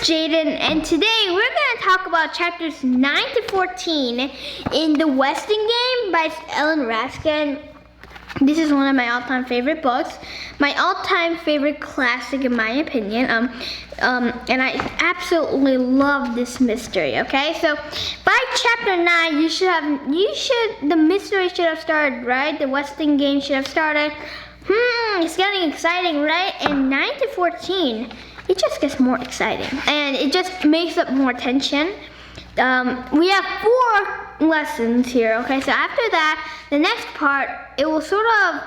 Jaden, and today we're going to talk about chapters 9 to 14 in The Weston Game by Ellen Raskin. This is one of my all-time favorite books, my all-time favorite classic in my opinion, and I absolutely love this mystery. Okay, so by chapter 9, the mystery should have started, right? The Weston Game should have started. It's getting exciting, right? And 9 to 14. It just gets more exciting and it just makes up more tension. We have 4 lessons here, okay? So after that, the next part, it will sort of,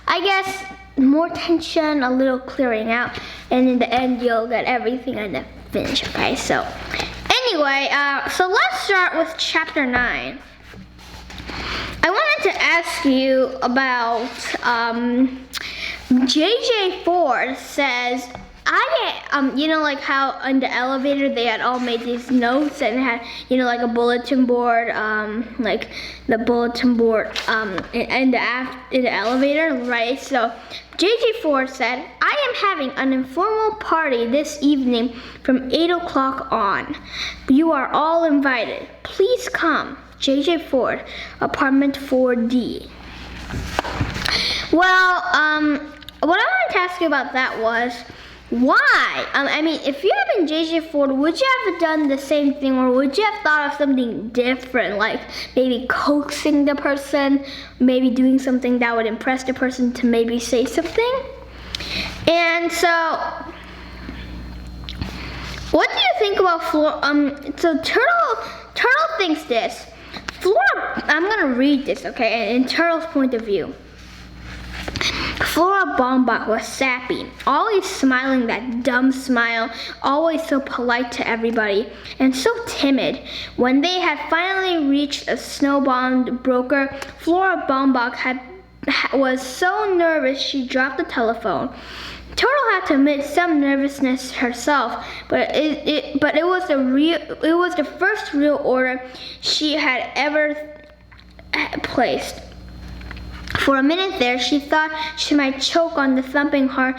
I guess, more tension, a little clearing out, and in the end, you'll get everything in the finish, okay? So anyway, so let's start with chapter 9. I wanted to ask you about, J.J. Ford says, you know, like how in the elevator they had all made these notes and it had, you know, like a bulletin board, like the bulletin board in the elevator, right? So J.J. Ford said, I am having an informal party this evening from 8 o'clock on. You are all invited. Please come. J.J. Ford, apartment 4D. Well, what I wanted to ask you about that was, why? I mean, if you had been J.J. Ford, would you have done the same thing, or would you have thought of something different, like maybe coaxing the person, maybe doing something that would impress the person to maybe say something? And so, what do you think about Flora? So Turtle thinks this. Flora, I'm gonna read this, okay, in Turtle's point of view. Flora Baumbach was sappy, always smiling that dumb smile, always so polite to everybody, and so timid. When they had finally reached a snowbound broker, Flora Baumbach was so nervous she dropped the telephone. Turtle had to admit some nervousness herself, but it was the first real order she had ever placed. For a minute there, she thought she might choke on the thumping heart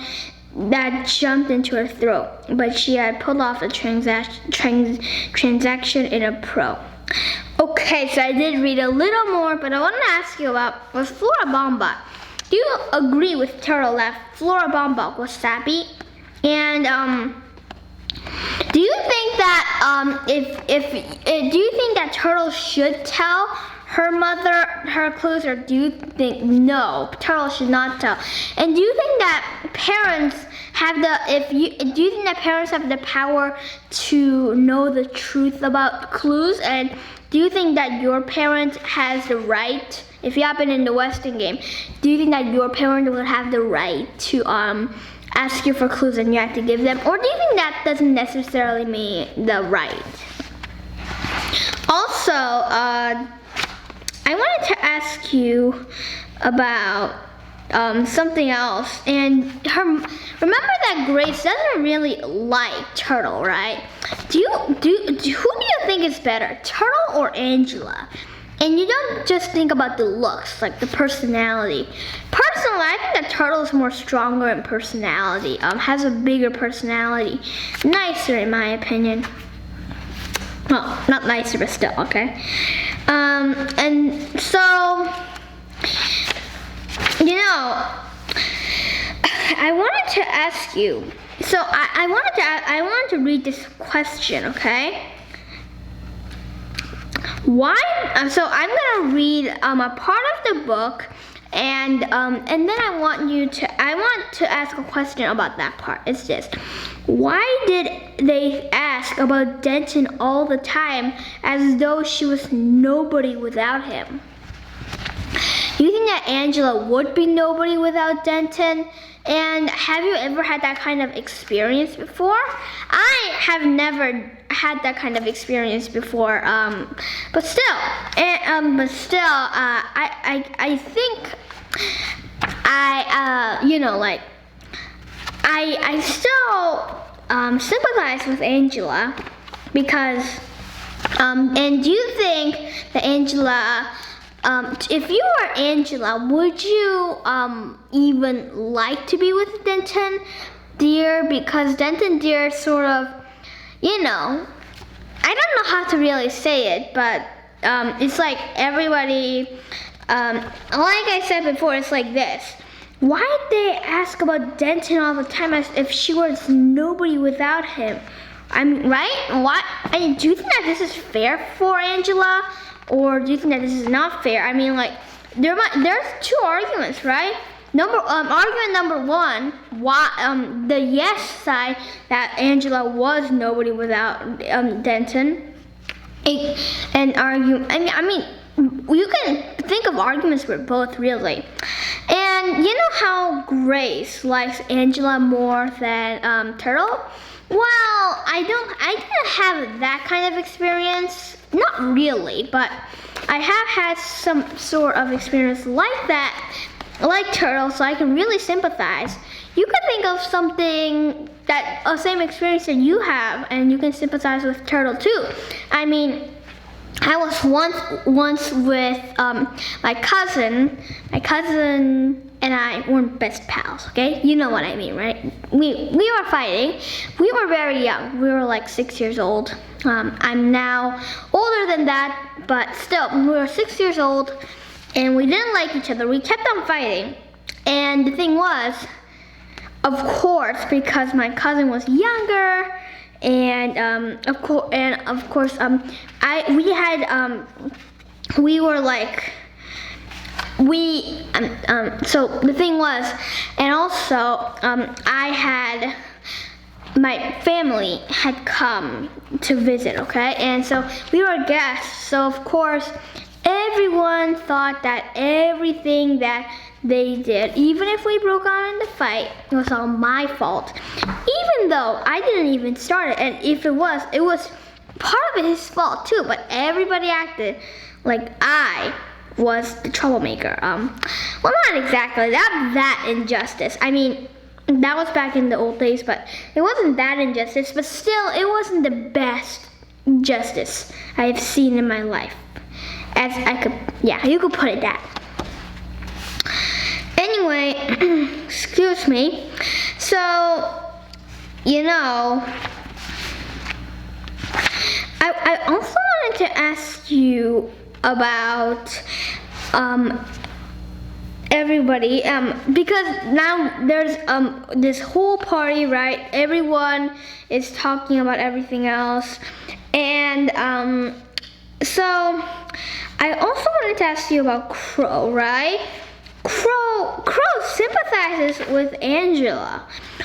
that jumped into her throat, but she had pulled off the transaction in a pro. Okay, so I did read a little more, but I want to ask you about was Flora Baumbach. Do you agree with Turtle that Flora Baumbach was sappy? And do you think that do you think that Turtle should tell her mother her clues, or do you think no, Turtle should not tell? And do you think that parents have do you think that parents have the power to know the truth about clues? And do you think that your parent has the right, if you happen in the Weston Game, do you think that your parent would have the right to ask you for clues and you have to give them? Or do you think that doesn't necessarily mean the right? Also, I wanted to ask you about something else. And remember that Grace doesn't really like Turtle, right? Who do you think is better, Turtle or Angela? And you don't just think about the looks, like the personality. Personally, I think that Turtle is more stronger in personality, has a bigger personality, nicer in my opinion. Well, not nicer, but still, okay. And so, you know, I wanted to ask you. So I wanted to read this question, okay? Why? So I'm gonna read a part of the book, and then I want to ask a question about that part. It's this: why did they ask ask about Denton all the time as though she was nobody without him. Do you think that Angela would be nobody without Denton? And have you ever had that kind of experience before? I have never had that kind of experience before, but still, I think I still sympathize with Angela because, and do you think that Angela, if you were Angela, would you even like to be with Denton Deer? Because Denton Deer sort of, I don't know how to really say it, but it's like everybody, like I said before, it's like this. Why did they ask about Denton all the time as if she was nobody without him? I mean, right? What? I mean, do you think that this is fair for Angela? Or do you think that this is not fair? I mean, like, there's two arguments, right? Argument number one, the yes side that Angela was nobody without Denton, and argue. I mean, you can think of arguments for both, really. And you know how Grace likes Angela more than Turtle? Well, I didn't have that kind of experience. Not really, but I have had some sort of experience like that, like Turtle, so I can really sympathize. You can think of something same experience that you have, and you can sympathize with Turtle too. I mean, I was once with my cousin. My cousin and I weren't best pals, okay? You know what I mean, right? We were fighting. We were very young. We were like 6 years old. I'm now older than that, but still, we were 6 years old, and we didn't like each other. We kept on fighting, and the thing was, of course, because my cousin was younger, and so the thing was, and also my family had come to visit, okay? And so we were guests, so of course everyone thought that everything that they did, even if we broke out in the fight, it was all my fault. Even though I didn't even start it, and if it was part of it his fault too, but everybody acted like I was the troublemaker. Well, not exactly that injustice. I mean, that was back in the old days, but it wasn't that injustice, but still, it wasn't the best justice I've seen in my life. You could put it that. Anyway, excuse me. So, I also wanted to ask you about everybody, because now there's this whole party, right? Everyone is talking about everything else, and so I also wanted to ask you about Crow, right? Crow sympathizes with Angela.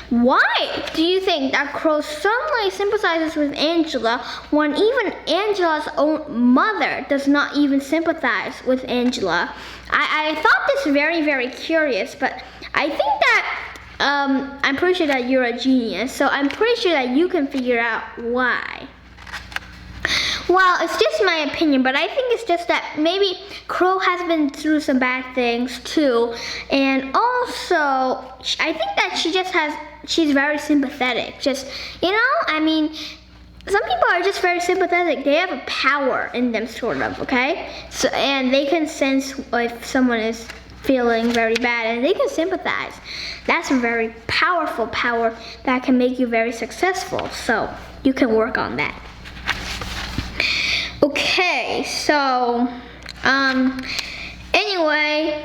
Why do you think that Crow suddenly sympathizes with Angela when even Angela's own mother does not even sympathize with Angela? I thought this very, very curious, but I think that I'm pretty sure that you're a genius, so I'm pretty sure that you can figure out why. Well, it's just my opinion, but I think it's just that maybe Crow has been through some bad things too, and also I think that she's very sympathetic. I mean, some people are just very sympathetic. They have a power in them, sort of, okay? So, and they can sense if someone is feeling very bad, and they can sympathize. That's a very powerful power that can make you very successful, so you can work on that. Okay, so anyway,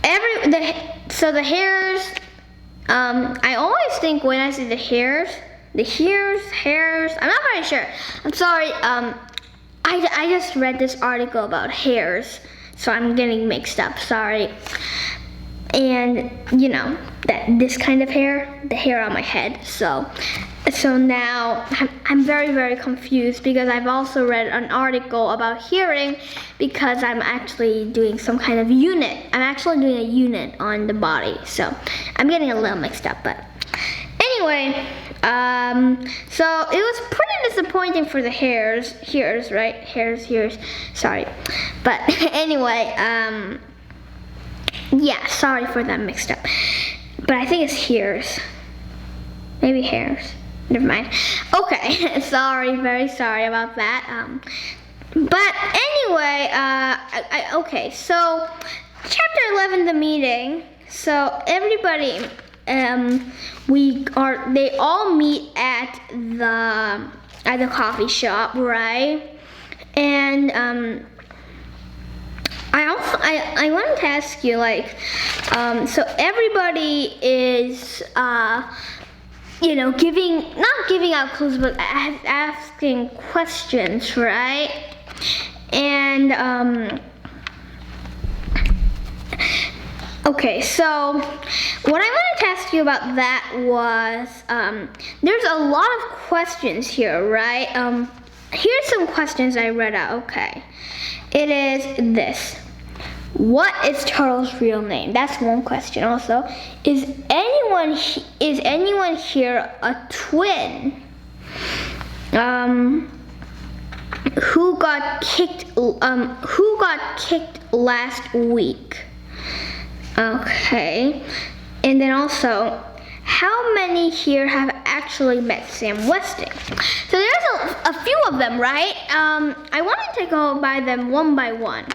the hares. I always think when I say the hares. I'm not very sure. I'm sorry. I just read this article about hares, so I'm getting mixed up. Sorry. And that this kind of hair, the hair on my head. So So now I'm very, very confused because I've also read an article about hearing because I'm actually doing some kind of unit. I'm actually doing a unit on the body. So I'm getting a little mixed up, but anyway, so it was pretty disappointing for the hairs, right? Hairs, sorry. But anyway, yeah, sorry for that mixed up. But I think it's hairs. Maybe hairs. Never mind. Okay, sorry, very sorry about that. But anyway, okay, so chapter 11, the meeting. So everybody, they all meet at the coffee shop, right? And I wanted to ask you, like, so everybody is not giving out clues, but asking questions, right? And okay, so what I wanted to ask you about that was, there's a lot of questions here, right? Here's some questions I read out, okay. It is this. What is Turtle's real name? That's one question also. Is anyone here a twin? Who got kicked last week? Okay. And then also, how many here have actually met Sam Westing? So there's a few of them, right? I wanted to go by them one by one.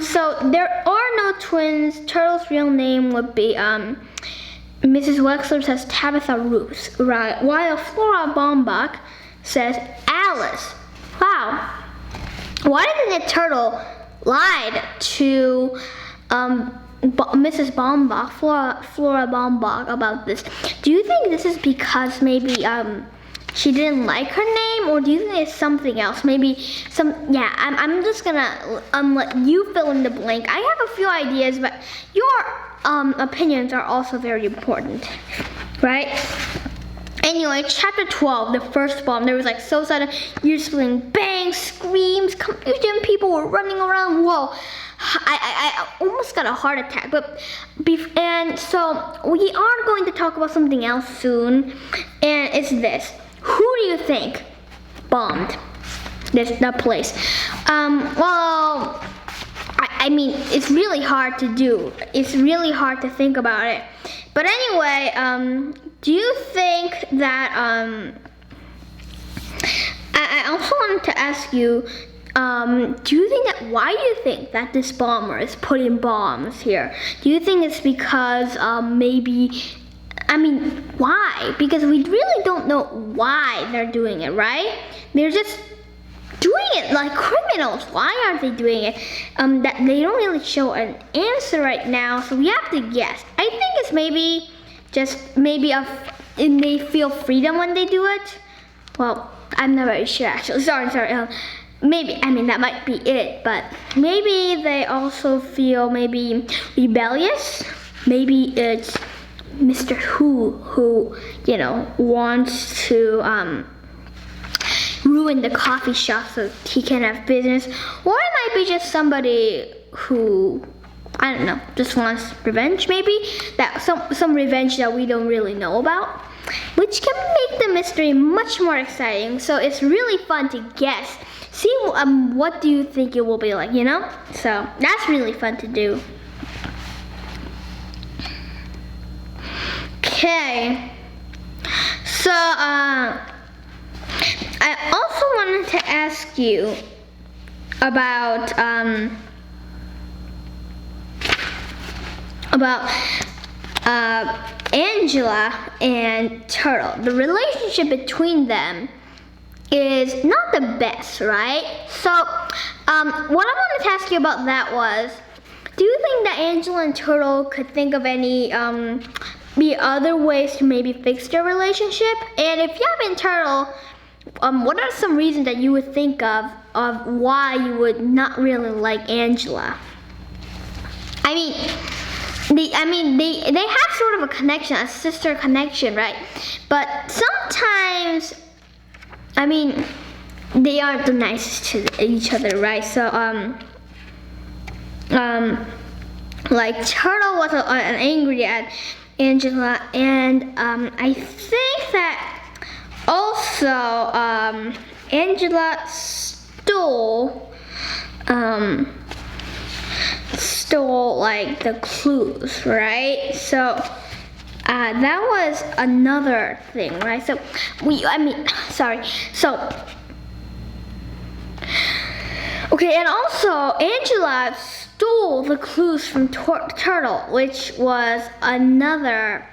So there are no twins. Turtle's real name would be, Mrs. Wexler says Tabitha Ruth, right? While Flora Baumbach says Alice. Wow. Why didn't the turtle lied to, Mrs. Baumbach, Flora Baumbach about this? Do you think this is because maybe, she didn't like her name, or do you think it's something else? Maybe I'm just gonna let you fill in the blank. I have a few ideas, but your opinions are also very important, right? Anyway, chapter 12, the first bomb. There was like so sudden, ear-splitting bangs, screams, confusion. People were running around. Whoa. I almost got a heart attack, and so we are going to talk about something else soon, and it's this. Who do you think bombed that place? Well, I mean, it's really hard to do. It's really hard to think about it. But anyway, do you think that, I also wanted to ask you, why do you think that this bomber is putting bombs here? Do you think it's because, why? Because we really don't know why they're doing it, right? They're just doing it like criminals. Why are they doing it? That they don't really show an answer right now, so we have to guess. I think it's maybe they feel freedom when they do it. Well, I'm not very sure actually. Sorry. That might be it, but maybe they also feel rebellious. Maybe it's Mr. Who wants to ruin the coffee shop so he can have business, or it might be just somebody who, I don't know, just wants revenge. Maybe that some revenge that we don't really know about, which can make the mystery much more exciting. So it's really fun to guess. See, what do you think it will be like? So that's really fun to do. Okay, so I also wanted to ask you about Angela and Turtle. The relationship between them is not the best, right? So what I wanted to ask you about that was, do you think that Angela and Turtle could think of any other ways to maybe fix their relationship? And if you have in Turtle, what are some reasons that you would think of why you would not really like Angela? I mean, they have sort of a connection, a sister connection, right? But sometimes, I mean, they aren't the nicest to each other, right? So, like Turtle was angry at Angela, and I think that also Angela stole like the clues, right? So that was another thing, right? So okay, and also Angela stole the clues from Turtle, which was another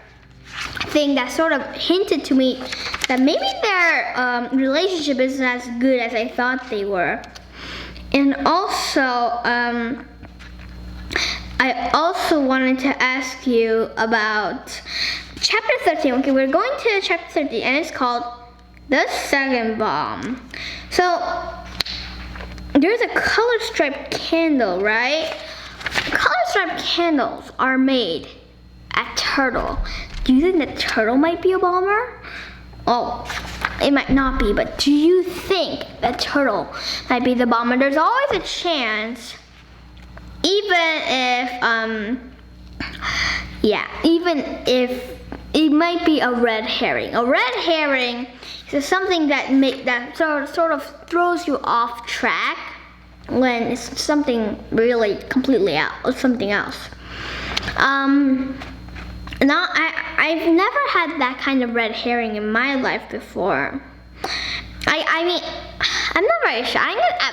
thing that sort of hinted to me that maybe their relationship isn't as good as I thought they were. And also, I also wanted to ask you about chapter 13. Okay, we're going to chapter 13, and it's called The Second Bomb. So, there's a color striped candle, right? Color striped candles are made at Turtle. Do you think that Turtle might be a bomber? Oh, it might not be, but do you think that Turtle might be the bomber? There's always a chance, even if it might be a red herring. A red herring is something that sort of throws you off track when it's something really completely out or something else. Now, I've never had that kind of red herring in my life before. I mean, I'm not very sure.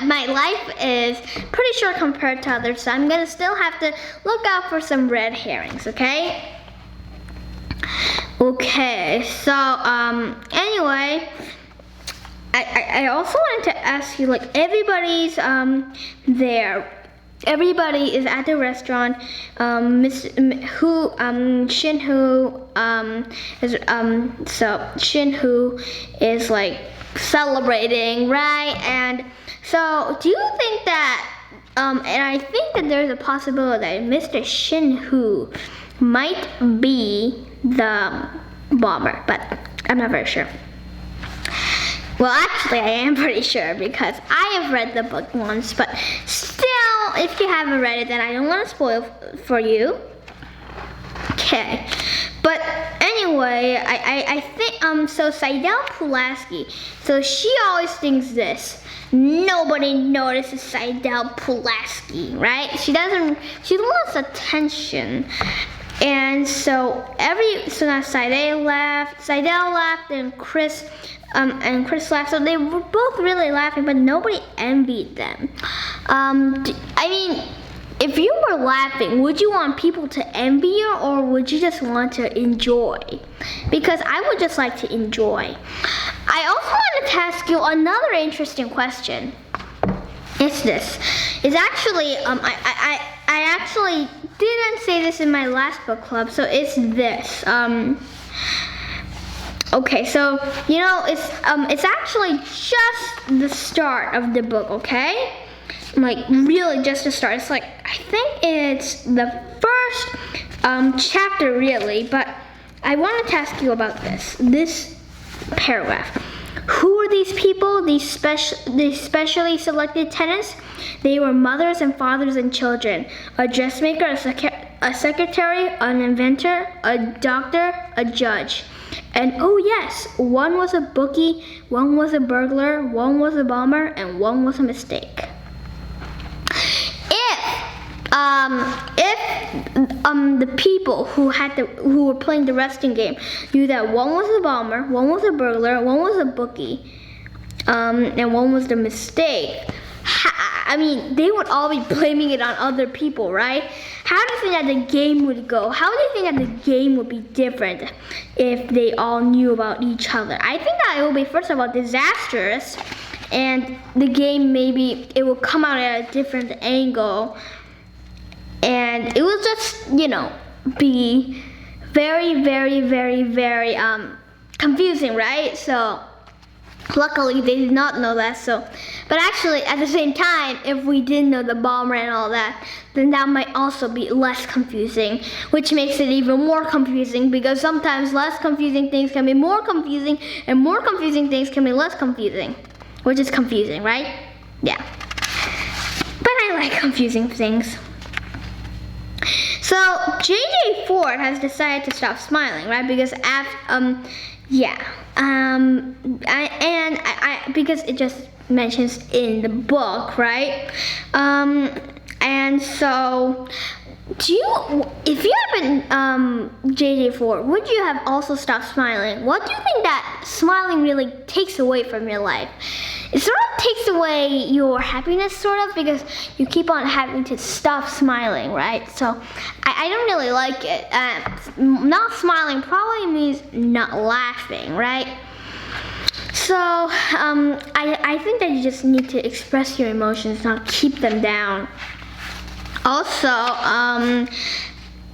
My life is pretty short compared to others, so I'm gonna still have to look out for some red herrings, okay? Okay, so, anyway, I also wanted to ask you, like, everybody's, there. Everybody is at the restaurant. Shinhu is like celebrating, right? And so, do you think that? And I think that there's a possibility that Mr. Shinhu might be the bomber, but I'm not very sure. Well, actually, I am pretty sure because I have read the book once, but still, if you haven't read it, then I don't want to spoil for you. Okay, but anyway, I think, so Seidel Pulaski, so she always thinks this: nobody notices Seidel Pulaski, right? She wants attention. And so now Seidel left, and Chris laughed. So they were both really laughing, but nobody envied them. I mean, if you were laughing, would you want people to envy you, or would you just want to enjoy? Because I would just like to enjoy. I also wanted to ask you another interesting question. It's this. It's actually, I actually didn't say this in my last book club, so it's this. Okay, so it's actually just the start of the book, okay? Like really just the start. It's like I think it's the first chapter really, but I wanted to ask you about this paragraph. Who are these people? These specially selected tenants? They were mothers and fathers and children, a dressmaker, a secretary, an inventor, a doctor, a judge. And oh yes, one was a bookie, one was a burglar, one was a bomber, and one was a mistake. If the people who were playing the resting game knew that one was a bomber, one was a burglar, one was a bookie, and one was the mistake, I mean, they would all be blaming it on other people, right? How do you think that the game would go? How do you think that the game would be different if they all knew about each other? I think that it will be, first of all, disastrous, and the game maybe it will come out at a different angle, and it will just, be very, very, very, very confusing, right? So Luckily, they did not know that. So, but actually, at the same time, if we did know the bomber and all that, then that might also be less confusing, which makes it even more confusing because sometimes less confusing things can be more confusing, and more confusing things can be less confusing, which is confusing, right? Yeah. But I like confusing things. So JJ Ford has decided to stop smiling, right? Because because it just mentions in the book, right? And so, if you had been JJ Ford, would you have also stopped smiling? What do you think that smiling really takes away from your life? It sort of takes away your happiness, sort of, because you keep on having to stop smiling, right? So I don't really like it. Not smiling probably means not laughing, right? So I think that you just need to express your emotions, not keep them down. Also,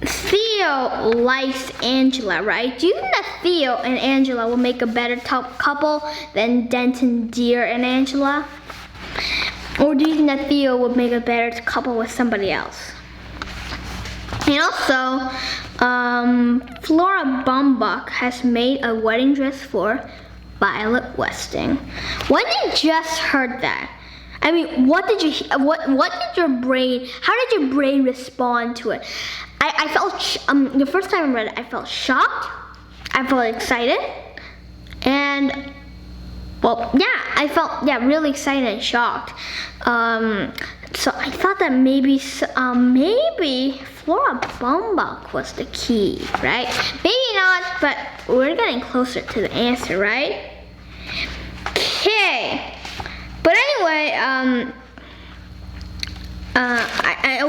Theo likes Angela, right? Do you think that Theo and Angela will make a better couple than Denton, Deer, and Angela? Or do you think that Theo would make a better couple with somebody else? And also, Flora Baumbach has made a wedding dress for Violet Westing. When you just heard that, I mean, what did your brain, how did your brain respond to it? I felt, the first time I read it, I felt shocked, I felt excited, and, well, yeah, I felt, really excited and shocked. So I thought that maybe Flora Baumbach was the key, right? Maybe not, but we're getting closer to the answer, right? Okay. But anyway,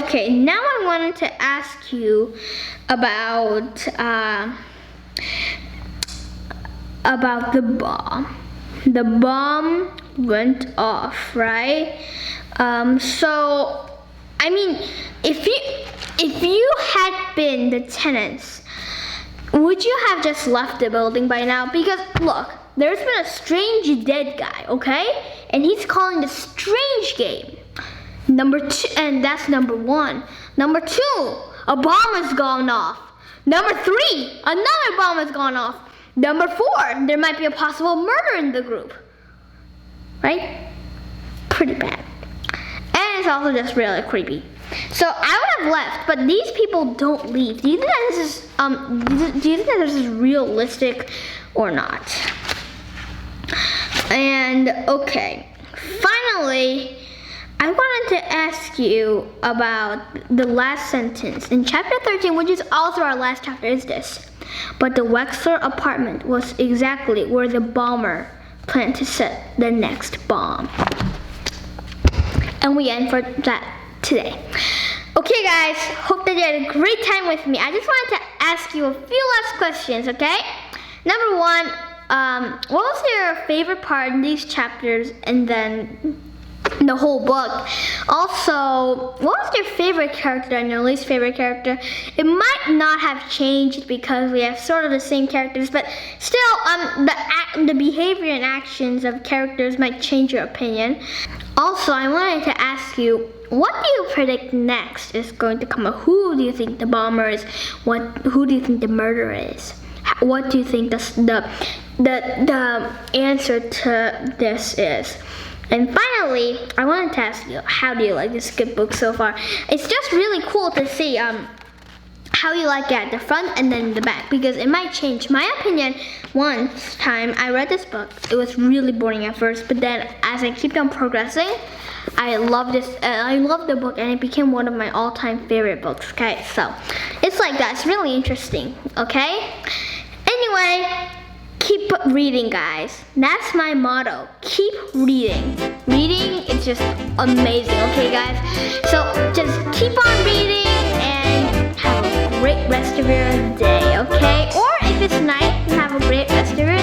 okay, now I wanted to ask you about the bomb. The bomb went off, right? So, I mean, if you had been the tenants, would you have just left the building by now? Because look, there's been a strange dead guy, okay? And he's calling the strange game. Number 2, and that's number 1. Number 2, a bomb has gone off. Number 3, another bomb has gone off. Number 4, there might be a possible murder in the group. Right? Pretty bad. And it's also just really creepy. So I would have left, but these people don't leave. Do you think that this is realistic or not? And okay, finally, I wanted to ask you about the last sentence. In chapter 13, which is also our last chapter, is this. But the Wexler apartment was exactly where the bomber planned to set the next bomb. And we end for that today. Okay guys, hope that you had a great time with me. I just wanted to ask you a few last questions, okay? Number 1, what was your favorite part in these chapters and then the whole book? Also, what was your favorite character and your least favorite character? It might not have changed because we have sort of the same characters, but still, the behavior and actions of characters might change your opinion. Also, I wanted to ask you, what do you predict next is going to come up? Who do you think the bomber is? Who do you think the murderer is? What do you think the answer to this is? And finally, I wanted to ask you, how do you like this good book so far? It's just really cool to see how you like it at the front and then the back, because it might change. My opinion, one time I read this book, it was really boring at first, but then as I keep on progressing, I loved the book, and it became one of my all-time favorite books. Okay, so it's like that. It's really interesting. Okay. Anyway, keep reading, guys. That's my motto. Keep reading. Reading is just amazing. Okay, guys. So just keep on reading and have a great rest of your day. Okay. Or if it's night, have a great rest of your